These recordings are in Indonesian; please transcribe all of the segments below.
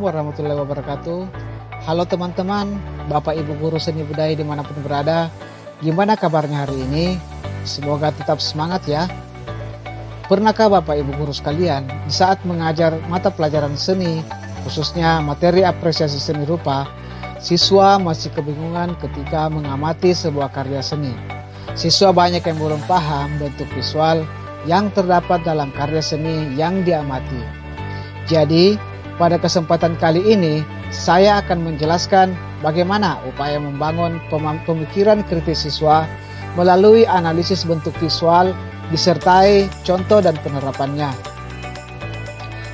warahmatullahi wabarakatuh. Halo teman-teman, Bapak Ibu Guru Seni Budaya dimanapun berada. Gimana kabarnya hari ini? Semoga tetap semangat ya. Pernahkah Bapak Ibu Guru sekalian di saat mengajar mata pelajaran seni, khususnya materi apresiasi seni rupa, siswa masih kebingungan ketika mengamati sebuah karya seni. Siswa banyak yang belum paham bentuk visual yang terdapat dalam karya seni yang diamati. Jadi, pada kesempatan kali ini, saya akan menjelaskan bagaimana upaya membangun pemikiran kritis siswa melalui analisis bentuk visual disertai contoh dan penerapannya.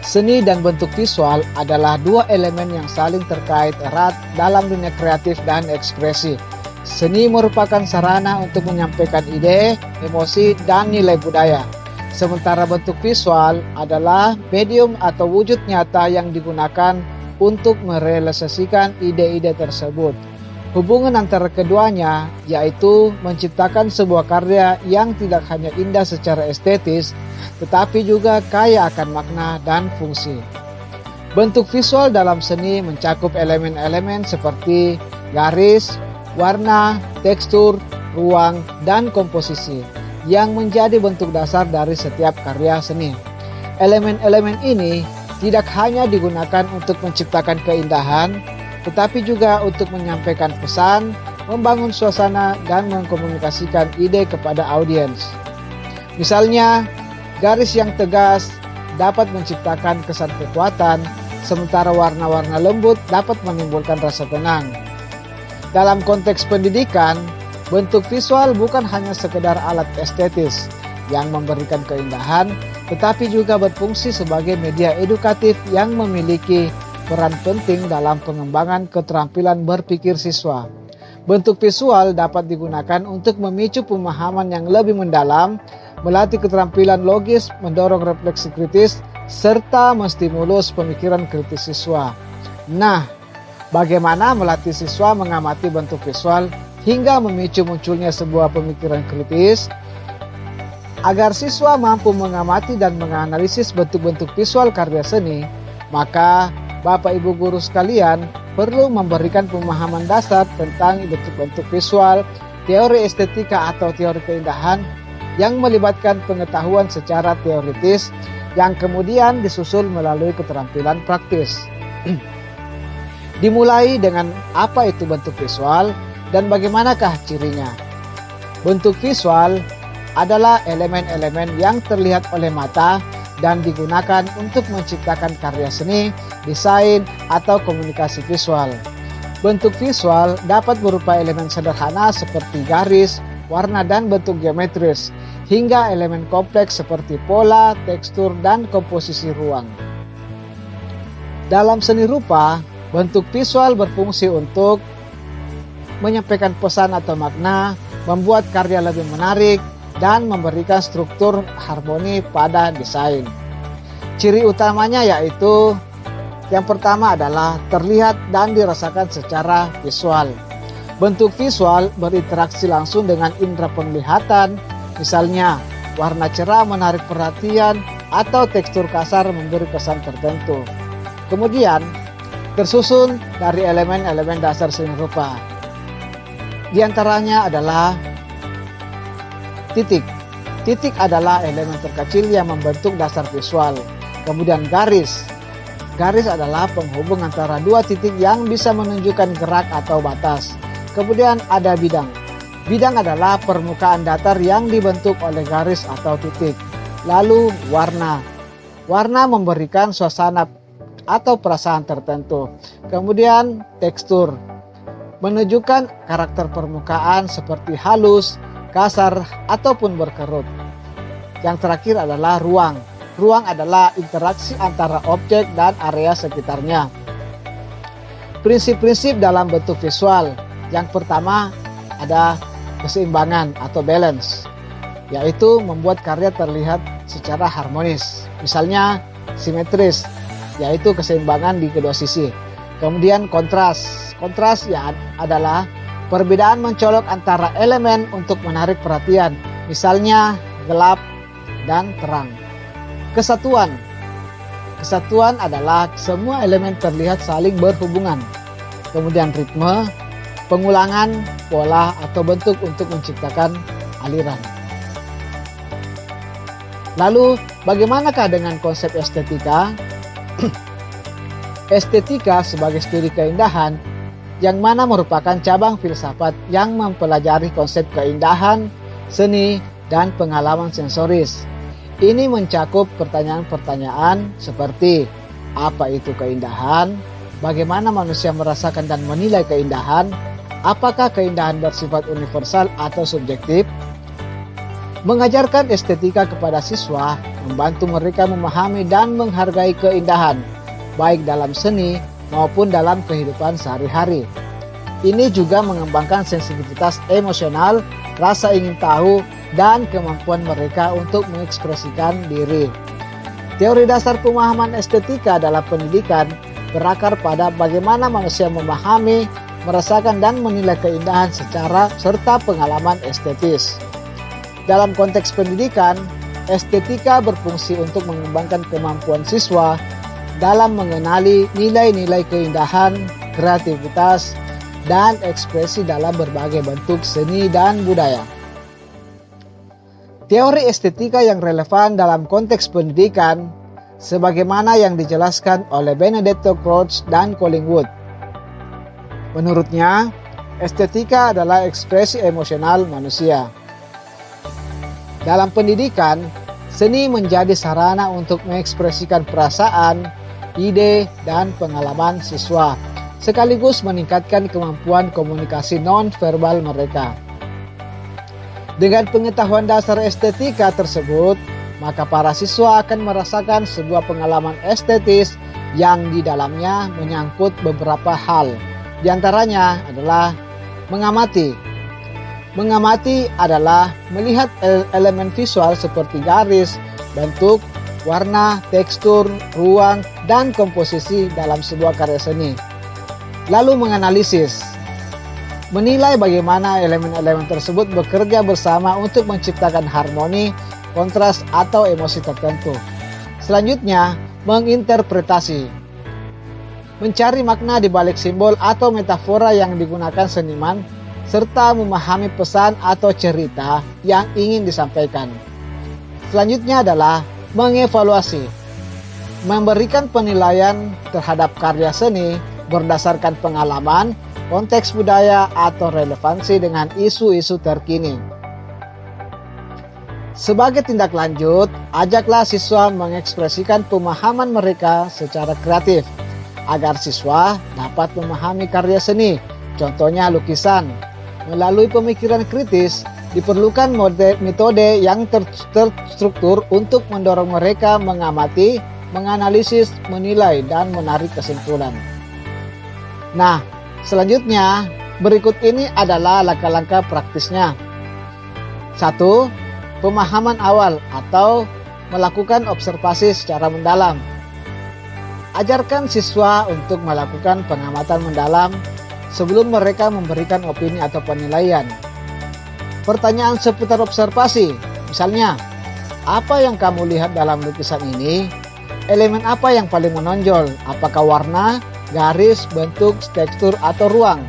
Seni dan bentuk visual adalah dua elemen yang saling terkait erat dalam dunia kreatif dan ekspresi. Seni merupakan sarana untuk menyampaikan ide, emosi, dan nilai budaya. Sementara bentuk visual adalah medium atau wujud nyata yang digunakan untuk merealisasikan ide-ide tersebut. Hubungan antara keduanya yaitu menciptakan sebuah karya yang tidak hanya indah secara estetis, tetapi juga kaya akan makna dan fungsi. Bentuk visual dalam seni mencakup elemen-elemen seperti garis, warna, tekstur, ruang, dan komposisi yang menjadi bentuk dasar dari setiap karya seni. Elemen-elemen ini tidak hanya digunakan untuk menciptakan keindahan, tetapi juga untuk menyampaikan pesan, membangun suasana, dan mengkomunikasikan ide kepada audiens. Misalnya, garis yang tegas dapat menciptakan kesan kekuatan, sementara warna-warna lembut dapat menimbulkan rasa tenang. Dalam konteks pendidikan, bentuk visual bukan hanya sekedar alat estetis yang memberikan keindahan, tetapi juga berfungsi sebagai media edukatif yang memiliki peran penting dalam pengembangan keterampilan berpikir siswa. Bentuk visual dapat digunakan untuk memicu pemahaman yang lebih mendalam, melatih keterampilan logis, mendorong refleksi kritis, serta menstimulus pemikiran kritis siswa. Nah, bagaimana melatih siswa mengamati bentuk visual hingga memicu munculnya sebuah pemikiran kritis? Agar siswa mampu mengamati dan menganalisis bentuk-bentuk visual karya seni, maka Bapak Ibu Guru sekalian perlu memberikan pemahaman dasar tentang bentuk-bentuk visual, teori estetika atau teori keindahan yang melibatkan pengetahuan secara teoritis yang kemudian disusul melalui keterampilan praktis. Dimulai dengan apa itu bentuk visual dan bagaimanakah cirinya. Bentuk visual adalah elemen-elemen yang terlihat oleh mata dan digunakan untuk menciptakan karya seni, desain, atau komunikasi visual. Bentuk visual dapat berupa elemen sederhana seperti garis, warna, dan bentuk geometris, hingga elemen kompleks seperti pola, tekstur, dan komposisi ruang. Dalam seni rupa, bentuk visual berfungsi untuk menyampaikan pesan atau makna, membuat karya lebih menarik, dan memberikan struktur harmoni pada desain. Ciri utamanya yaitu yang pertama adalah terlihat dan dirasakan secara visual. Bentuk visual berinteraksi langsung dengan indera penglihatan, misalnya warna cerah menarik perhatian atau tekstur kasar memberi kesan tertentu. Kemudian tersusun dari elemen-elemen dasar seni rupa. Di antaranya adalah titik. Titik adalah elemen terkecil yang membentuk dasar visual. Kemudian garis. Garis adalah penghubung antara dua titik yang bisa menunjukkan gerak atau batas. Kemudian ada bidang. Bidang adalah permukaan datar yang dibentuk oleh garis atau titik. Lalu warna. Warna memberikan suasana atau perasaan tertentu. Kemudian tekstur. Menunjukkan karakter permukaan seperti halus, kasar, ataupun berkerut. Yang terakhir adalah ruang. Ruang adalah interaksi antara objek dan area sekitarnya. Prinsip-prinsip dalam bentuk visual. Yang pertama ada keseimbangan atau balance, yaitu membuat karya terlihat secara harmonis. Misalnya simetris, yaitu keseimbangan di kedua sisi. Kemudian kontras. Kontras adalah perbedaan mencolok antara elemen untuk menarik— misalnya gelap dan terang. Kesatuan. Kesatuan adalah semua elemen terlihat saling berhubungan. Kemudian ritme, pengulangan, pola atau bentuk untuk menciptakan aliran. Lalu, bagaimanakah dengan konsep estetika? Estetika sebagai studi keindahan yang mana merupakan cabang filsafat yang mempelajari konsep keindahan, seni, dan pengalaman sensoris. Ini mencakup pertanyaan-pertanyaan seperti apa itu keindahan, bagaimana manusia merasakan dan menilai keindahan, apakah keindahan bersifat universal atau subjektif. Mengajarkan estetika kepada siswa membantu mereka memahami dan menghargai keindahan, baik dalam seni maupun dalam kehidupan sehari-hari. Ini juga mengembangkan sensitivitas emosional, rasa ingin tahu, dan kemampuan mereka untuk mengekspresikan diri. Teori dasar pemahaman estetika dalam pendidikan berakar pada bagaimana manusia memahami, merasakan, dan menilai keindahan serta pengalaman estetis. Dalam konteks pendidikan, estetika berfungsi untuk mengembangkan kemampuan siswa dalam mengenali nilai-nilai keindahan, kreativitas, dan ekspresi dalam berbagai bentuk seni dan budaya. Teori estetika yang relevan dalam konteks pendidikan, sebagaimana yang dijelaskan oleh Benedetto Croce dan Collingwood. Menurutnya, estetika adalah ekspresi emosional manusia. Dalam pendidikan, seni menjadi sarana untuk mengekspresikan perasaan, ide, dan pengalaman siswa, sekaligus meningkatkan kemampuan komunikasi non-verbal mereka. Dengan pengetahuan dasar estetika tersebut, maka para siswa akan merasakan sebuah pengalaman estetis yang di dalamnya menyangkut beberapa hal. Di antaranya adalah mengamati. Mengamati adalah melihat elemen visual seperti garis, bentuk, warna, tekstur, ruang, dan komposisi dalam sebuah karya seni. Lalu menganalisis. Menilai bagaimana elemen-elemen tersebut bekerja bersama untuk menciptakan harmoni, kontras, atau emosi tertentu. Selanjutnya, menginterpretasi. Mencari makna di balik simbol atau metafora yang digunakan seniman, serta memahami pesan atau cerita yang ingin disampaikan. Selanjutnya adalah mengevaluasi. Memberikan penilaian terhadap karya seni berdasarkan pengalaman, konteks budaya, atau relevansi dengan isu-isu terkini. Sebagai tindak lanjut, ajaklah siswa mengekspresikan pemahaman mereka secara kreatif, agar siswa dapat memahami karya seni, contohnya lukisan. Melalui pemikiran kritis, diperlukan metode yang terstruktur untuk mendorong mereka mengamati, menganalisis, menilai, dan menarik kesimpulan. Nah, selanjutnya, berikut ini adalah langkah-langkah praktisnya. 1. Pemahaman awal atau melakukan observasi secara mendalam. Ajarkan siswa untuk melakukan pengamatan mendalam sebelum mereka memberikan opini atau penilaian. Pertanyaan seputar observasi, misalnya, apa yang kamu lihat dalam lukisan ini? Elemen apa yang paling menonjol? Apakah warna, garis, bentuk, tekstur, atau ruang?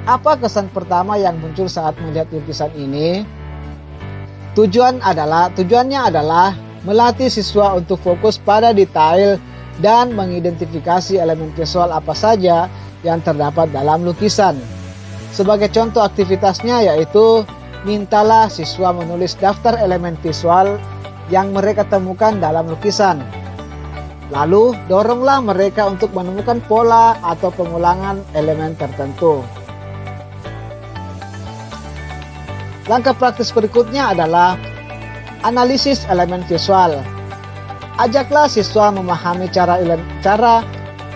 Apa kesan pertama yang muncul saat melihat lukisan ini? Tujuannya adalah melatih siswa untuk fokus pada detail dan mengidentifikasi elemen visual apa saja yang terdapat dalam lukisan. Sebagai contoh aktivitasnya yaitu mintalah siswa menulis daftar elemen visual yang mereka temukan dalam lukisan. Lalu doronglah mereka untuk menemukan pola atau pengulangan elemen tertentu. Langkah praktis berikutnya adalah analisis elemen visual. Ajaklah siswa memahami cara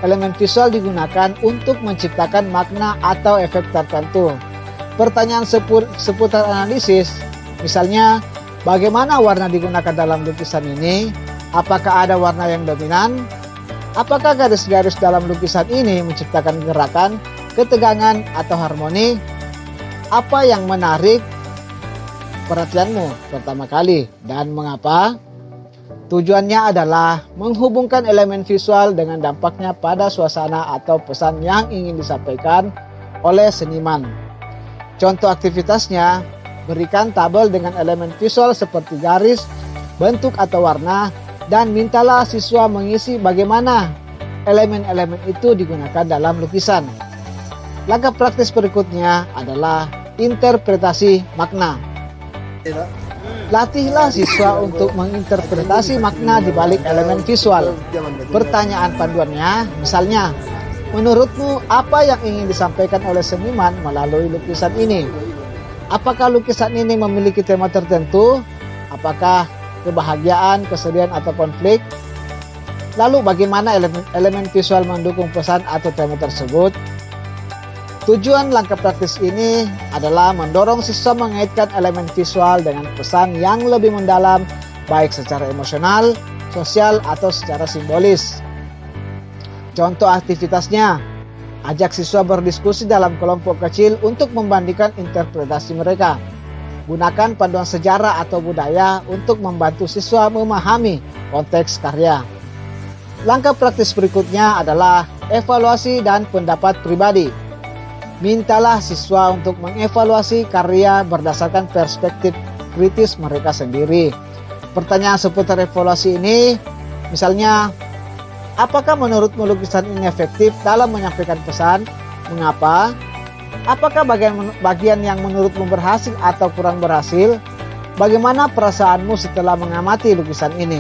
elemen visual digunakan untuk menciptakan makna atau efek tertentu. Pertanyaan seputar analisis, misalnya, bagaimana warna digunakan dalam lukisan ini? Apakah ada warna yang dominan? Apakah garis-garis dalam lukisan ini menciptakan gerakan, ketegangan, atau harmoni? Apa yang menarik perhatianmu pertama kali dan mengapa? Tujuannya adalah menghubungkan elemen visual dengan dampaknya pada suasana atau pesan yang ingin disampaikan oleh seniman. Contoh aktivitasnya, berikan tabel dengan elemen visual seperti garis, bentuk atau warna, dan mintalah siswa mengisi bagaimana elemen-elemen itu digunakan dalam lukisan. Langkah praktis berikutnya adalah interpretasi makna. Latihlah siswa untuk menginterpretasi makna di balik elemen visual. Pertanyaan panduannya, misalnya, menurutmu apa yang ingin disampaikan oleh seniman melalui lukisan ini? Apakah lukisan ini memiliki tema tertentu? Apakah kebahagiaan, kesedihan, atau konflik? Lalu bagaimana elemen visual mendukung pesan atau tema tersebut? Tujuan langkah praktis ini adalah mendorong siswa mengaitkan elemen visual dengan pesan yang lebih mendalam, baik secara emosional, sosial, atau secara simbolis. Contoh aktivitasnya, ajak siswa berdiskusi dalam kelompok kecil untuk membandingkan interpretasi mereka. Gunakan panduan sejarah atau budaya untuk membantu siswa memahami konteks karya. Langkah praktis berikutnya adalah evaluasi dan pendapat pribadi. Mintalah siswa untuk mengevaluasi karya berdasarkan perspektif kritis mereka sendiri. Pertanyaan seputar evaluasi ini, misalnya, apakah menurutmu lukisan ini efektif dalam menyampaikan pesan? Mengapa? Apakah bagian yang menurutmu berhasil atau kurang berhasil? Bagaimana perasaanmu setelah mengamati lukisan ini?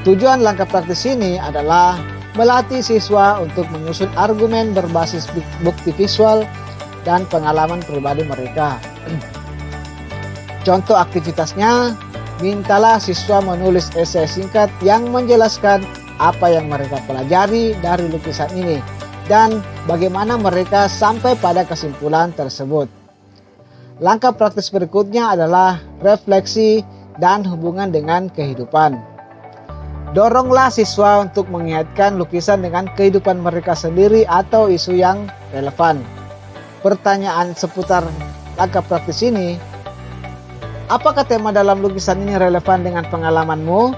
Tujuan langkah praktis ini adalah melatih siswa untuk menyusun argumen berbasis bukti visual dan pengalaman pribadi mereka. Contoh aktivitasnya, mintalah siswa menulis esai singkat yang menjelaskan apa yang mereka pelajari dari lukisan ini dan bagaimana mereka sampai pada kesimpulan tersebut. Langkah praktis berikutnya adalah refleksi dan hubungan dengan kehidupan. Doronglah siswa untuk mengaitkan lukisan dengan kehidupan mereka sendiri atau isu yang relevan. Pertanyaan seputar langkah praktis ini, apakah tema dalam lukisan ini relevan dengan pengalamanmu?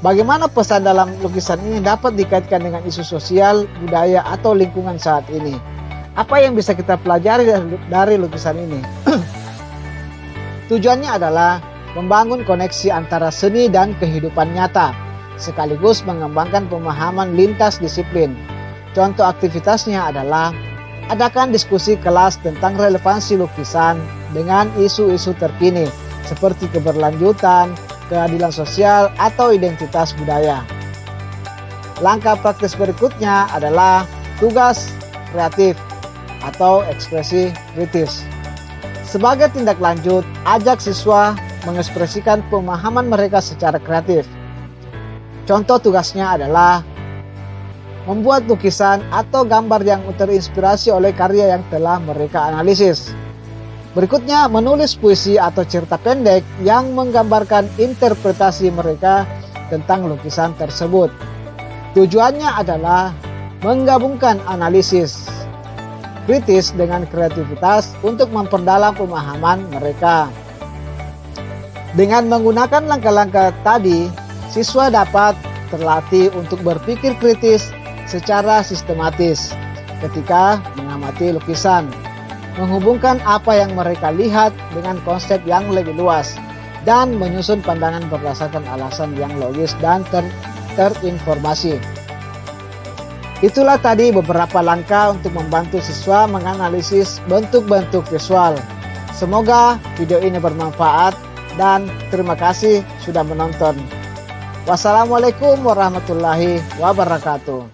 Bagaimana pesan dalam lukisan ini dapat dikaitkan dengan isu sosial, budaya, atau lingkungan saat ini? Apa yang bisa kita pelajari dari lukisan ini? Tujuannya adalah membangun koneksi antara seni dan kehidupan nyata, sekaligus mengembangkan pemahaman lintas disiplin. Contoh aktivitasnya adalah adakan diskusi kelas tentang relevansi lukisan dengan isu-isu terkini seperti keberlanjutan, keadilan sosial, atau identitas budaya. Langkah praktis berikutnya adalah tugas kreatif atau ekspresi kritis. Sebagai tindak lanjut, ajak siswa mengekspresikan pemahaman mereka secara kreatif. Contoh tugasnya adalah membuat lukisan atau gambar yang terinspirasi oleh karya yang telah mereka analisis. Berikutnya, menulis puisi atau cerita pendek yang menggambarkan interpretasi mereka tentang lukisan tersebut. Tujuannya adalah menggabungkan analisis kritis dengan kreativitas untuk memperdalam pemahaman mereka. Dengan menggunakan langkah-langkah tadi, siswa dapat terlatih untuk berpikir kritis secara sistematis ketika mengamati lukisan, menghubungkan apa yang mereka lihat dengan konsep yang lebih luas, dan menyusun pandangan berdasarkan alasan yang logis dan terinformasi. Itulah tadi beberapa langkah untuk membantu siswa menganalisis bentuk-bentuk visual. Semoga video ini bermanfaat dan terima kasih sudah menonton. Wassalamualaikum warahmatullahi wabarakatuh.